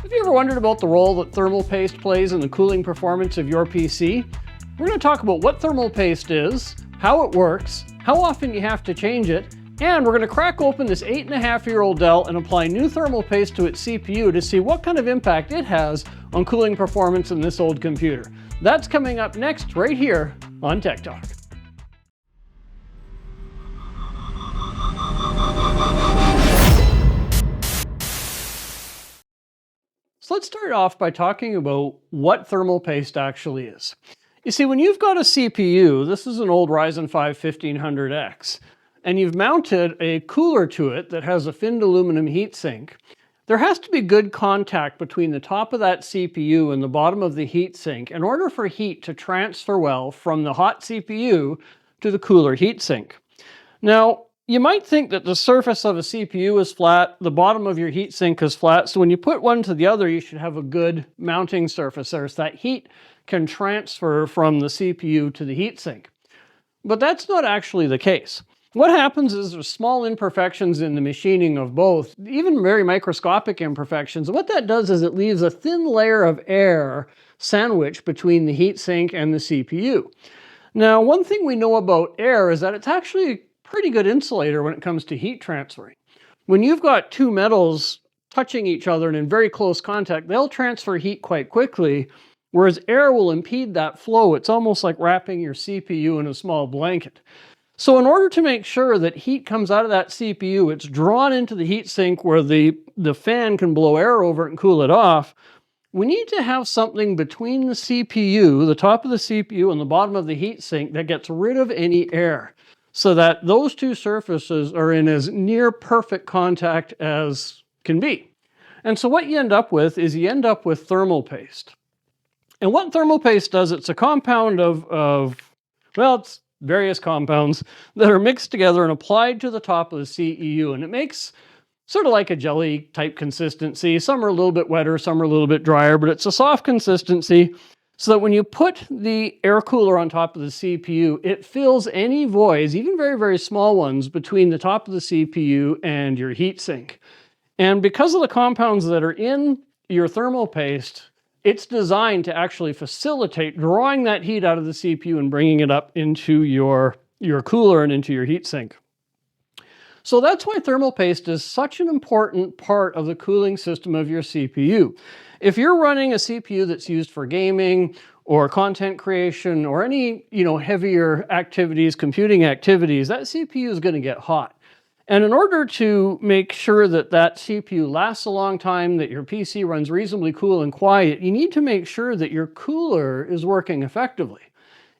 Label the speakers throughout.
Speaker 1: Have you ever wondered about the role that thermal paste plays in the cooling performance of your PC? We're going to talk about what thermal paste is, how it works, how often you have to change it, and we're going to crack open this 8.5-year-old Dell and apply new thermal paste to its CPU to see what kind of impact it has on cooling performance in this old computer. That's coming up next right here on Tech Talk. So let's start off by talking about what thermal paste actually is. You see, when you've got a CPU, this is an old Ryzen 5 1500X, and you've mounted a cooler to it that has a finned aluminum heatsink, there has to be good contact between the top of that CPU and the bottom of the heatsink in order for heat to transfer well from the hot CPU to the cooler heatsink. Now, you might think that the surface of a CPU is flat, the bottom of your heatsink is flat, so when you put one to the other, you should have a good mounting surface there so that heat can transfer from the CPU to the heatsink. But that's not actually the case. What happens is there's small imperfections in the machining of both, even very microscopic imperfections. And what that does is it leaves a thin layer of air sandwiched between the heatsink and the CPU. Now, one thing we know about air is that it's actually a pretty good insulator when it comes to heat transferring. When you've got two metals touching each other and in very close contact, they'll transfer heat quite quickly, whereas air will impede that flow. It's almost like wrapping your CPU in a small blanket. So in order to make sure that heat comes out of that CPU, it's drawn into the heatsink where the fan can blow air over it and cool it off, we need to have something between the CPU, the top of the CPU, and the bottom of the heatsink that gets rid of any air, so that those two surfaces are in as near perfect contact as can be. And so what you end up with is you end up with thermal paste. And what thermal paste does, it's a compound of it's various compounds that are mixed together and applied to the top of the CEU. And it makes sort of like a jelly type consistency. Some are a little bit wetter, some are a little bit drier, but it's a soft consistency so that when you put the air cooler on top of the CPU, it fills any voids, even very, very small ones, between the top of the CPU and your heatsink. And because of the compounds that are in your thermal paste, it's designed to actually facilitate drawing that heat out of the CPU and bringing it up into your cooler and into your heatsink. So that's why thermal paste is such an important part of the cooling system of your CPU. If you're running a CPU that's used for gaming or content creation or any, heavier activities, computing activities, that CPU is going to get hot. And in order to make sure that that CPU lasts a long time, that your PC runs reasonably cool and quiet, you need to make sure that your cooler is working effectively.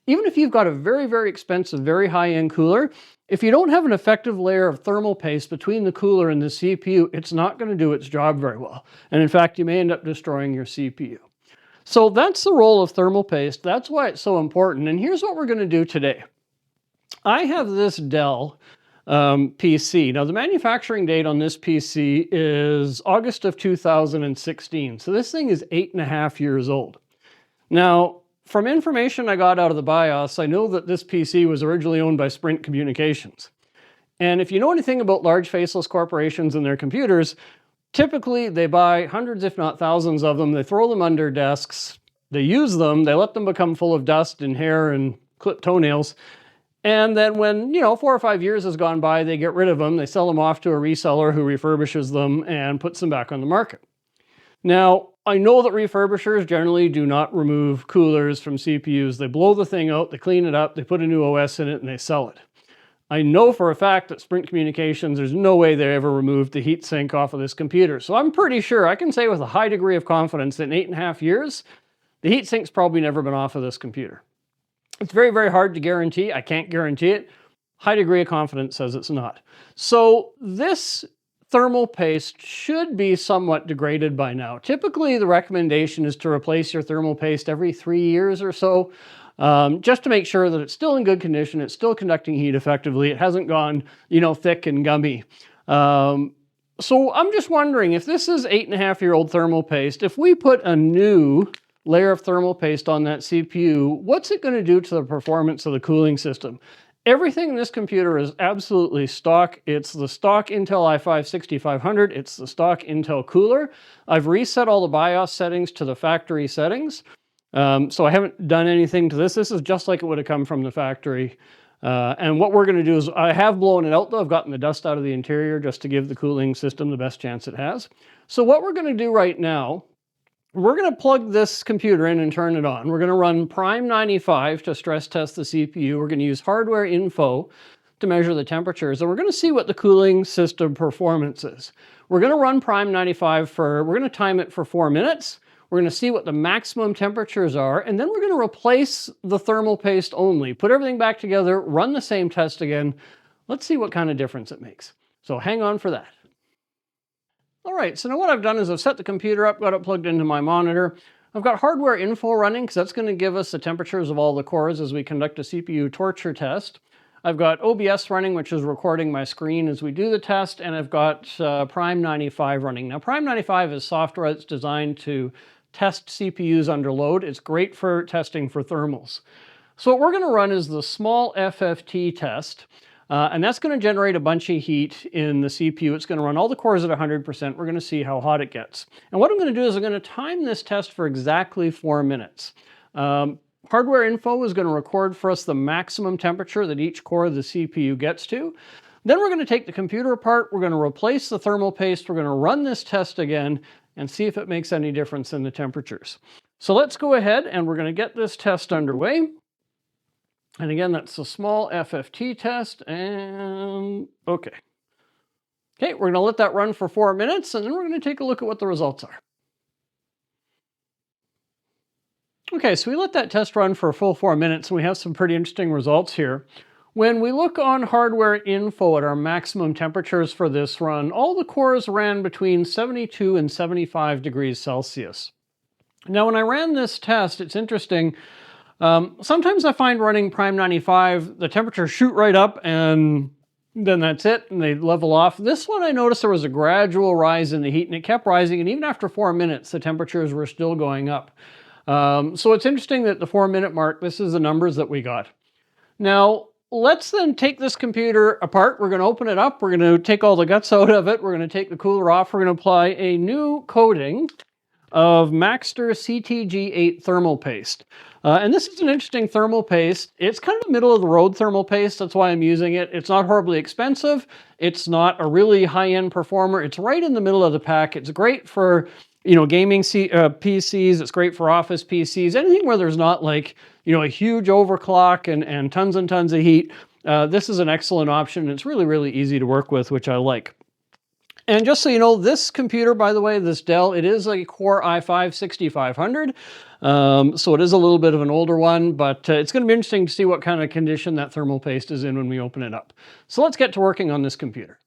Speaker 1: Even if you've got a very, very expensive, very high-end cooler, if you don't have an effective layer of thermal paste between the cooler and the CPU, it's not going to do its job very well. And in fact, you may end up destroying your CPU. So that's the role of thermal paste. That's why it's so important. And here's what we're going to do today. I have this Dell PC. Now, the manufacturing date on this PC is August of 2016. So this thing is 8.5 years old. Now, from information I got out of the BIOS, I know that this PC was originally owned by Sprint Communications. And if you know anything about large faceless corporations and their computers, typically they buy hundreds, if not thousands of them, they throw them under desks, they use them, they let them become full of dust and hair and clipped toenails, and then when, 4 or 5 years has gone by, they get rid of them, they sell them off to a reseller who refurbishes them and puts them back on the market. Now, I know that refurbishers generally do not remove coolers from CPUs. They blow the thing out, they clean it up, they put a new OS in it, and they sell it. I know for a fact that Sprint Communications, there's no way they ever removed the heatsink off of this computer. So I'm pretty sure, I can say with a high degree of confidence that in 8.5 years, the heatsink's probably never been off of this computer. It's very, very hard to guarantee. I can't guarantee it. High degree of confidence says it's not. So this thermal paste should be somewhat degraded by now. Typically, the recommendation is to replace your thermal paste every 3 years or so, just to make sure that it's still in good condition, it's still conducting heat effectively, it hasn't gone, thick and gummy. So I'm just wondering, if this is 8.5-year-old thermal paste, if we put a new layer of thermal paste on that CPU, what's it going to do to the performance of the cooling system? Everything in this computer is absolutely stock. It's the stock Intel i5-6500. It's the stock Intel cooler. I've reset all the BIOS settings to the factory settings. So I haven't done anything to this. This is just like it would have come from the factory. And what we're going to do is, I have blown it out though. I've gotten the dust out of the interior just to give the cooling system the best chance it has. So what we're going to do right now, we're going to plug this computer in and turn it on. We're going to run Prime 95 to stress test the CPU. We're going to use hardware info to measure the temperatures, and we're going to see what the cooling system performance is. We're going to run Prime 95 we're going to time it for 4 minutes. We're going to see what the maximum temperatures are, and then we're going to replace the thermal paste only. Put everything back together, run the same test again. Let's see what kind of difference it makes. So hang on for that. All right, so now what I've done is I've set the computer up, got it plugged into my monitor. I've got hardware info running because that's going to give us the temperatures of all the cores as we conduct a CPU torture test. I've got OBS running, which is recording my screen as we do the test, and I've got Prime 95 running. Now, Prime 95 is software that's designed to test CPUs under load. It's great for testing for thermals. So what we're going to run is the small FFT test. And that's going to generate a bunch of heat in the CPU. It's going to run all the cores at 100%. We're going to see how hot it gets. And what I'm going to do is I'm going to time this test for exactly 4 minutes. Hardware info is going to record for us the maximum temperature that each core of the CPU gets to. Then we're going to take the computer apart. We're going to replace the thermal paste. We're going to run this test again and see if it makes any difference in the temperatures. So let's go ahead and we're going to get this test underway. And again, that's a small FFT test, and okay. Okay, we're gonna let that run for 4 minutes, and then we're gonna take a look at what the results are. Okay, so we let that test run for a full 4 minutes, and we have some pretty interesting results here. When we look on hardware info at our maximum temperatures for this run, all the cores ran between 72 and 75 degrees Celsius. Now, when I ran this test, it's interesting. Sometimes I find running Prime 95, the temperatures shoot right up and then that's it, and they level off. This one I noticed there was a gradual rise in the heat, and it kept rising, and even after 4 minutes, the temperatures were still going up. So it's interesting that the 4 minute mark, this is the numbers that we got. Now, let's then take this computer apart. We're going to open it up. We're going to take all the guts out of it. We're going to take the cooler off. We're going to apply a new coating of Maxter CTG8 thermal paste. And this is an interesting thermal paste. It's kind of middle of the road thermal paste. That's why I'm using it. It's not horribly expensive. It's not a really high-end performer. It's right in the middle of the pack. It's great for, gaming PCs. It's great for office PCs. Anything where there's not like, a huge overclock and tons of heat. This is an excellent option. It's really, really easy to work with, which I like. And just so you know, this computer, by the way, this Dell, it is a Core i5-6500. So it is a little bit of an older one, but it's going to be interesting to see what kind of condition that thermal paste is in when we open it up. So let's get to working on this computer.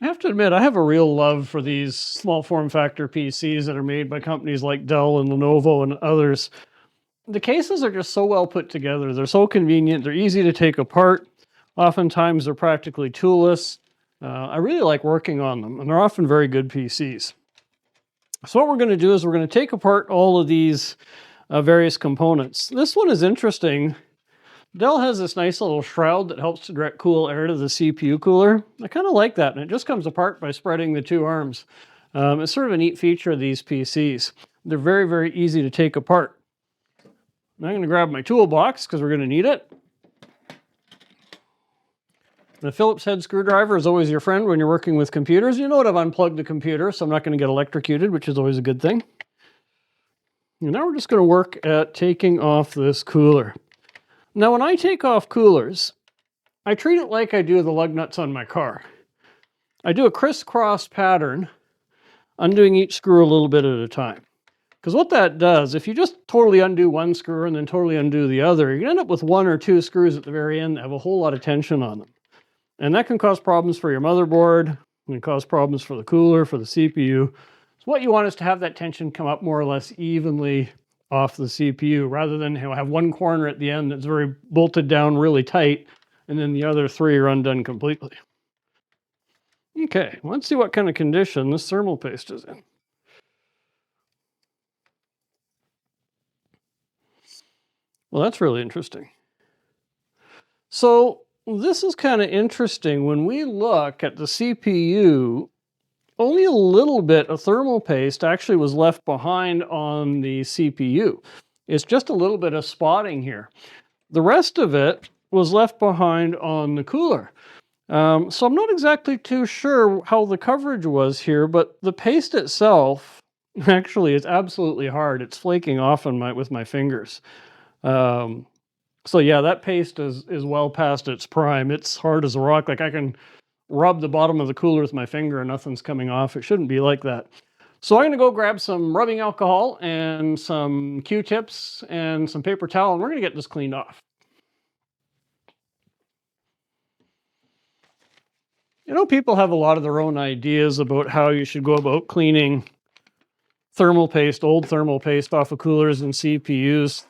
Speaker 1: I have to admit, I have a real love for these small form factor PCs that are made by companies like Dell and Lenovo and others. The cases are just so well put together. They're so convenient. They're easy to take apart. Oftentimes, they're practically toolless. I really like working on them, and they're often very good PCs. So what we're going to do is we're going to take apart all of these various components. This one is interesting. Dell has this nice little shroud that helps to direct cool air to the CPU cooler. I kind of like that, and it just comes apart by spreading the two arms. It's sort of a neat feature of these PCs. They're very, very easy to take apart. Now I'm going to grab my toolbox because we're going to need it. The Phillips head screwdriver is always your friend when you're working with computers. You know what, I've unplugged the computer, so I'm not going to get electrocuted, which is always a good thing. And now we're just going to work at taking off this cooler. Now, when I take off coolers, I treat it like I do the lug nuts on my car. I do a crisscross pattern, undoing each screw a little bit at a time. Because what that does, if you just totally undo one screw and then totally undo the other, you end up with 1 or 2 screws at the very end that have a whole lot of tension on them. And that can cause problems for your motherboard, it can cause problems for the cooler, for the CPU. So what you want is to have that tension come up more or less evenly off the CPU, rather than have one corner at the end that's very bolted down really tight, and then the other 3 are undone completely. Okay, let's see what kind of condition this thermal paste is in. Well, that's really interesting. So this is kind of interesting. When we look at the CPU, only a little bit of thermal paste actually was left behind on the CPU. It's just a little bit of spotting here. The rest of it was left behind on the cooler. So I'm not exactly too sure how the coverage was here, but the paste itself actually is absolutely hard. It's flaking off on with my fingers. So yeah, that paste is well past its prime. It's hard as a rock. Like I can rub the bottom of the cooler with my finger and nothing's coming off. It shouldn't be like that. So I'm going to go grab some rubbing alcohol and some Q-tips and some paper towel, and we're going to get this cleaned off. You know, people have a lot of their own ideas about how you should go about cleaning thermal paste, old thermal paste off of coolers and CPUs.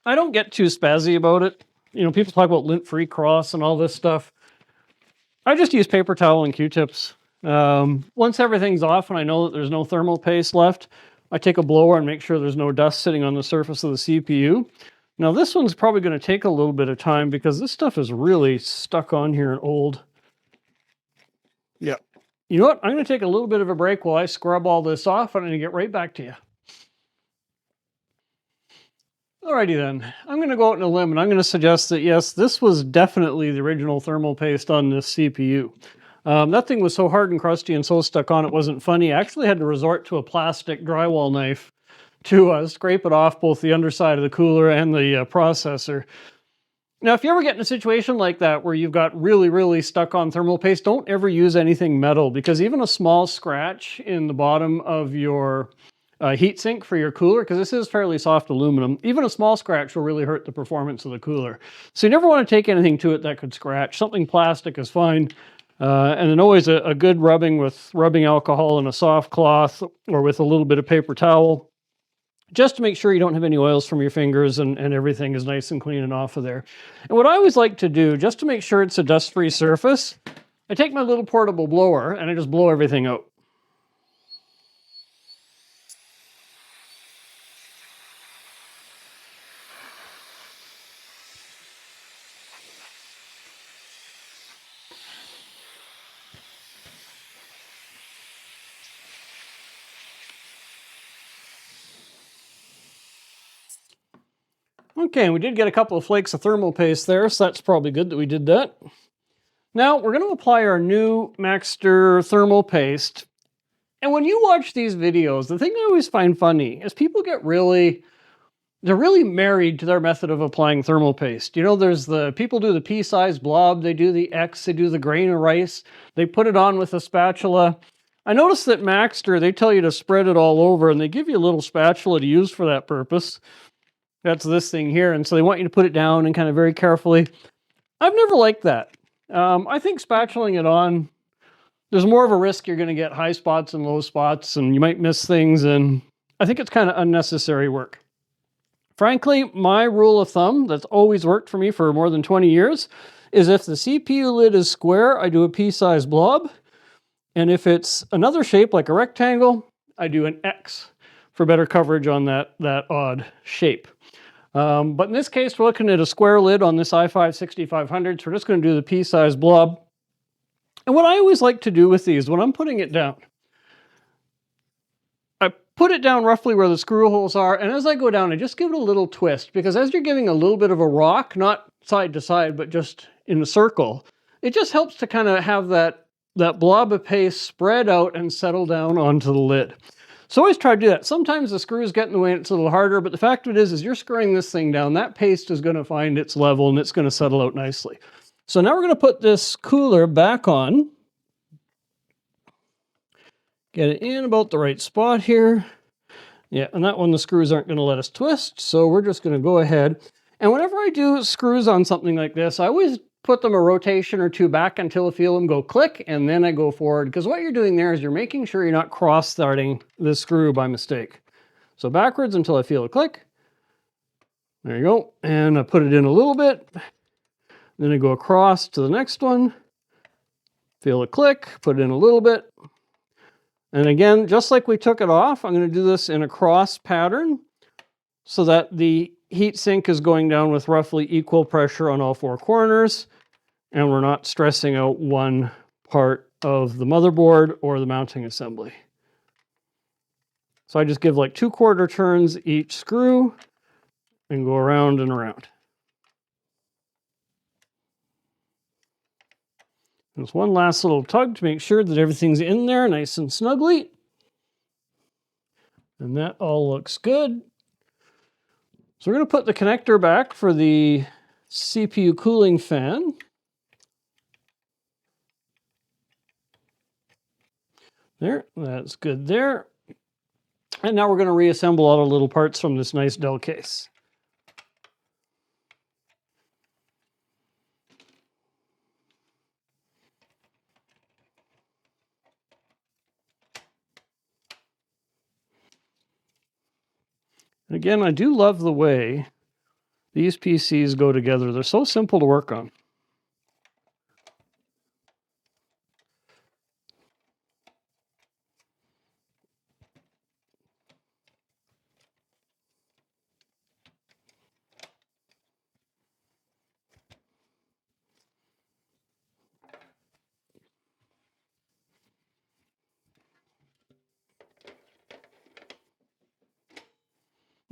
Speaker 1: I don't get too spazzy about it. You know, people talk about lint-free cross and all this stuff. I just use paper towel and Q-tips. Once everything's off and I know that there's no thermal paste left, I take a blower and make sure there's no dust sitting on the surface of the CPU. Now this one's probably going to take a little bit of time because this stuff is really stuck on here and old. Yeah. You know what? I'm going to take a little bit of a break while I scrub all this off, and I'm going to get right back to you. Alrighty then. I'm going to go out on a limb and I'm going to suggest that yes, this was definitely the original thermal paste on this CPU. That thing was so hard and crusty and so stuck on it wasn't funny. I actually had to resort to a plastic drywall knife to scrape it off both the underside of the cooler and the processor. Now, if you ever get in a situation like that where you've got really, really stuck on thermal paste, don't ever use anything metal, because even a small scratch in the bottom of your heatsink for your cooler, because this is fairly soft aluminum, even a small scratch will really hurt the performance of the cooler. So you never want to take anything to it that could scratch. Something plastic is fine. And then always a good rubbing with rubbing alcohol and a soft cloth or with a little bit of paper towel, just to make sure you don't have any oils from your fingers and everything is nice and clean and off of there. And what I always like to do, just to make sure it's a dust-free surface, I take my little portable blower and I just blow everything out. Okay, we did get a couple of flakes of thermal paste there, so that's probably good that we did that. Now, we're going to apply our new Maxter thermal paste. And when you watch these videos, the thing I always find funny is people get they're really married to their method of applying thermal paste. You know, there's the people do the pea-sized blob, they do the X, they do the grain of rice, they put it on with a spatula. I noticed that Maxter, they tell you to spread it all over, and they give you a little spatula to use for that purpose. That's this thing here, and so they want you to put it down and kind of very carefully. I've never liked that. I think spatulaing it on, there's more of a risk you're going to get high spots and low spots, and you might miss things, and I think it's kind of unnecessary work. Frankly, my rule of thumb that's always worked for me for more than 20 years is if the CPU lid is square, I do a pea-sized blob, and if it's another shape like a rectangle, I do an X for better coverage on that odd shape. But in this case, we're looking at a square lid on this i5-6500, so we're just going to do the pea-sized blob. And what I always like to do with these, when I'm putting it down, I put it down roughly where the screw holes are, and as I go down, I just give it a little twist, because as you're giving a little bit of a rock, not side to side, but just in a circle, it just helps to kind of have that blob of paste spread out and settle down onto the lid. So always try to do that. Sometimes the screws get in the way and it's a little harder, but the fact of it is you're screwing this thing down, that paste is going to find its level and it's going to settle out nicely. So now we're going to put this cooler back on. Get it in about the right spot here. Yeah, and that one the screws aren't going to let us twist, so we're just going to go ahead. And whenever I do screws on something like this, I always put them a rotation or two back until I feel them go click, and then I go forward, because what you're doing there is you're making sure you're not cross-starting the screw by mistake. So backwards until I feel a click. There you go. And I put it in a little bit. Then I go across to the next one. Feel a click, put it in a little bit. And again, just like we took it off, I'm going to do this in a cross pattern so that the heatsink is going down with roughly equal pressure on all four corners, and we're not stressing out one part of the motherboard or the mounting assembly. So I just give like 2/4 turns each screw and go around and around. There's one last little tug to make sure that everything's in there nice and snugly. And that all looks good. So we're going to put the connector back for the CPU cooling fan. There, that's good there. And now we're going to reassemble all the little parts from this nice Dell case. And again, I do love the way these PCs go together. They're so simple to work on.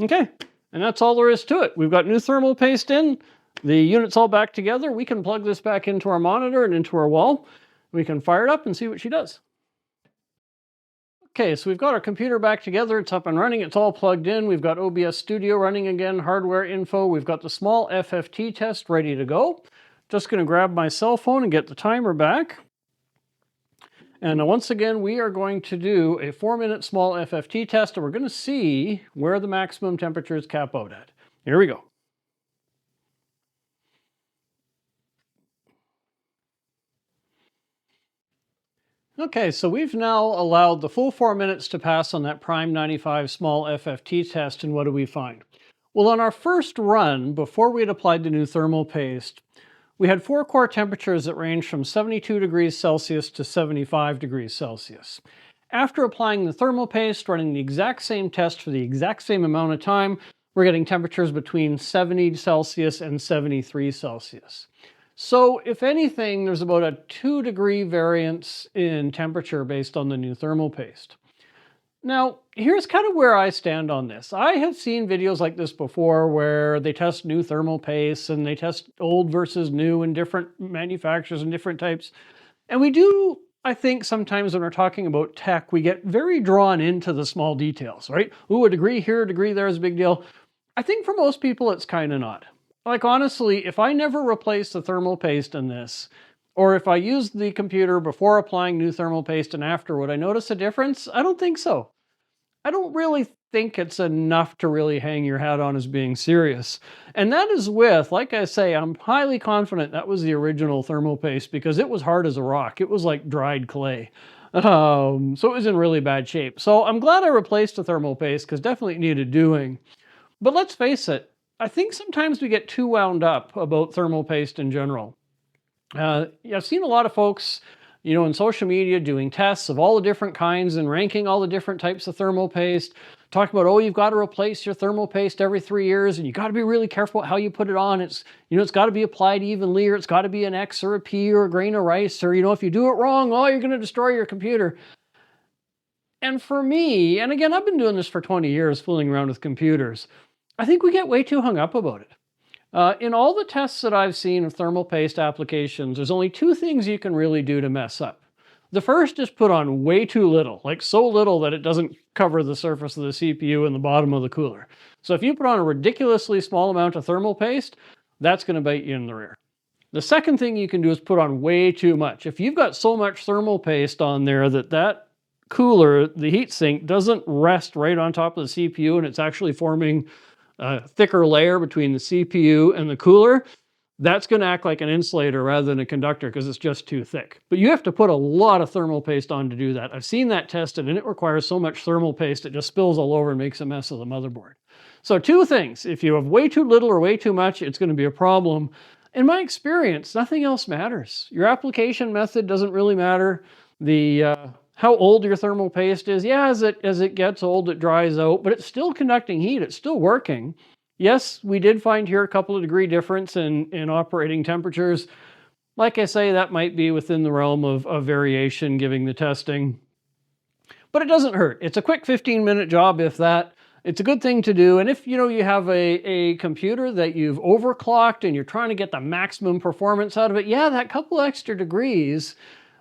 Speaker 1: Okay, and that's all there is to it. We've got new thermal paste in. The unit's all back together. We can plug this back into our monitor and into our wall. We can fire it up and see what she does. Okay, so we've got our computer back together. It's up and running. It's all plugged in. We've got OBS Studio running again, hardware info. We've got the small FFT test ready to go. Just going to grab my cell phone and get the timer back. And once again, we are going to do a 4-minute small FFT test, and we're going to see where the maximum temperatures cap out at. Here we go. Okay, so we've now allowed the full 4 minutes to pass on that Prime 95 small FFT test, and what do we find? Well, on our first run, before we had applied the new thermal paste, we had 4 core temperatures that range from 72 degrees Celsius to 75 degrees Celsius. After applying the thermal paste, running the exact same test for the exact same amount of time, we're getting temperatures between 70 Celsius and 73 Celsius. So if anything, there's about a 2-degree variance in temperature based on the new thermal paste. Now, here's kind of where I stand on this. I have seen videos like this before where they test new thermal pastes and they test old versus new and different manufacturers and different types. And we do, I think, sometimes when we're talking about tech, we get very drawn into the small details, right? Ooh, a degree here, a degree there is a big deal. I think for most people, it's kind of not. Like, honestly, if I never replace the thermal paste in this, or if I use the computer before applying new thermal paste and after, would I notice a difference? I don't think so. I don't really think it's enough to really hang your hat on as being serious. And that is with, like I say, I'm highly confident that was the original thermal paste because it was hard as a rock. It was like dried clay. So it was in really bad shape. So I'm glad I replaced the thermal paste because definitely it needed doing. But let's face it, I think sometimes we get too wound up about thermal paste in general. I've seen a lot of folks, in social media doing tests of all the different kinds and ranking all the different types of thermal paste, talking about, oh, you've got to replace your thermal paste every 3 years and you got to be really careful how you put it on. It's got to be applied evenly, or it's got to be an X or a P or a grain of rice, or, if you do it wrong, oh, you're going to destroy your computer. And for me, and again, I've been doing this for 20 years, fooling around with computers, I think we get way too hung up about it. In all the tests that I've seen of thermal paste applications, there's only 2 things you can really do to mess up. The first is put on way too little, like so little that it doesn't cover the surface of the CPU and the bottom of the cooler. So if you put on a ridiculously small amount of thermal paste, that's going to bite you in the rear. The second thing you can do is put on way too much. If you've got so much thermal paste on there that cooler, the heatsink, doesn't rest right on top of the CPU and it's actually forming a thicker layer between the CPU and the cooler, that's going to act like an insulator rather than a conductor because it's just too thick. But you have to put a lot of thermal paste on to do that. I've seen that tested and it requires so much thermal paste it just spills all over and makes a mess of the motherboard. So 2 things. If you have way too little or way too much, it's going to be a problem. In my experience, nothing else matters. Your application method doesn't really matter. How old your thermal paste is, yeah, as it gets old, it dries out, but it's still conducting heat. It's still working. Yes, we did find here a couple of degree difference in operating temperatures. Like I say, that might be within the realm of variation giving the testing. But it doesn't hurt. It's a quick 15-minute job, if that. It's a good thing to do. And if you have a computer that you've overclocked and you're trying to get the maximum performance out of it, yeah, that couple extra degrees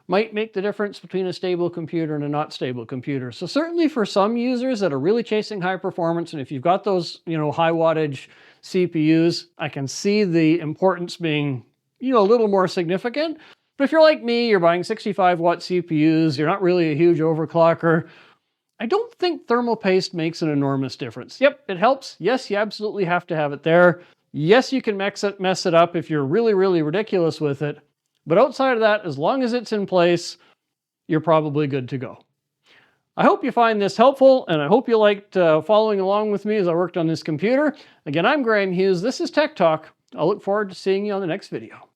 Speaker 1: might make the difference between a stable computer and a not stable computer. So certainly for some users that are really chasing high performance, and if you've got those, high wattage CPUs, I can see the importance being, a little more significant. But if you're like me, you're buying 65-watt CPUs, you're not really a huge overclocker, I don't think thermal paste makes an enormous difference. Yep, it helps. Yes, you absolutely have to have it there. Yes, you can mess it up if you're really, really ridiculous with it. But outside of that, as long as it's in place, you're probably good to go. I hope you find this helpful, and I hope you liked following along with me as I worked on this computer. Again, I'm Graham Hughes. This is Tech Talk. I'll look forward to seeing you on the next video.